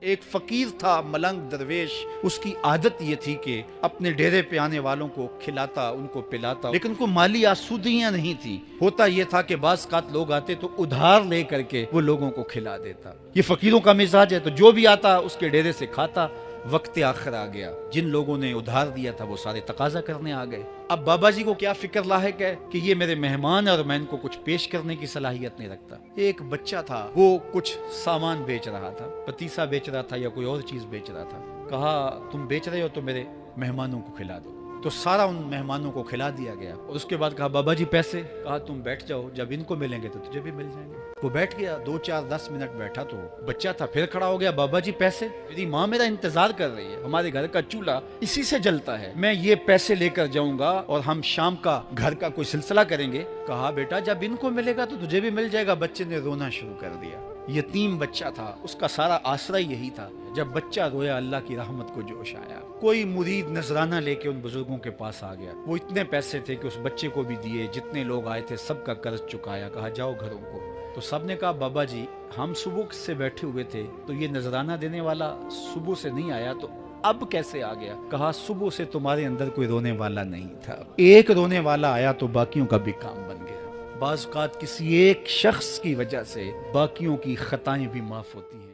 ایک فقیر تھا ملنگ درویش، اس کی عادت یہ تھی کہ اپنے ڈیرے پہ آنے والوں کو کھلاتا، ان کو پلاتا، لیکن ان کو مالی آسودگیاں نہیں تھی۔ ہوتا یہ تھا کہ بعض اوقات لوگ آتے تو ادھار لے کر کے وہ لوگوں کو کھلا دیتا۔ یہ فقیروں کا مزاج ہے، تو جو بھی آتا اس کے ڈیرے سے کھاتا۔ وقت آخر آ گیا، جن لوگوں نے ادھار دیا تھا وہ سارے تقاضا کرنے آ گئے۔ اب بابا جی کو کیا فکر لاحق ہے کہ یہ میرے مہمان اور میں ان کو کچھ پیش کرنے کی صلاحیت نہیں رکھتا۔ ایک بچہ تھا، وہ کچھ سامان بیچ رہا تھا، پتیسا بیچ رہا تھا یا کوئی اور چیز بیچ رہا تھا۔ کہا تم بیچ رہے ہو تو میرے مہمانوں کو کھلا دو۔ تو سارا ان مہمانوں کو کھلا دیا گیا، اور اس کے بعد کہا بابا جی پیسے؟ کہا تم بیٹھ جاؤ، جب ان کو ملیں گے تو تجھے بھی مل جائیں گے۔ وہ بیٹھ گیا، 2 4 10 منٹ بیٹھا تو بچہ تھا، پھر کھڑا ہو گیا، بابا جی پیسے؟ میری ماں میرا انتظار کر رہی ہے، ہمارے گھر کا چولہا اسی سے جلتا ہے، میں یہ پیسے لے کر جاؤں گا اور ہم شام کا گھر کا کوئی سلسلہ کریں گے۔ کہا بیٹا جب ان کو ملے گا تو تجھے بھی مل جائے گا۔ بچے نے رونا شروع کر دیا۔ یتیم بچہ تھا، اس کا سارا آسرا یہی تھا۔ جب بچہ رویا اللہ کی رحمت کو جوش آیا۔ کوئی مرید نذرانہ لے کے ان بزرگوں کے پاس آ گیا، وہ اتنے پیسے تھے کہ اس بچے کو بھی دیے، جتنے لوگ آئے تھے سب کا قرض چکایا۔ کہا جاؤ گھروں کو۔ تو سب نے کہا بابا جی ہم صبح سے بیٹھے ہوئے تھے تو یہ نذرانہ دینے والا صبح سے نہیں آیا، تو اب کیسے آ گیا؟ کہا صبح سے تمہارے اندر کوئی رونے والا نہیں تھا، ایک رونے والا آیا تو باقیوں کا بھی کام بن گیا۔ بعض اوقات کسی ایک شخص کی وجہ سے باقیوں کی خطائیں بھی معاف ہوتی ہیں۔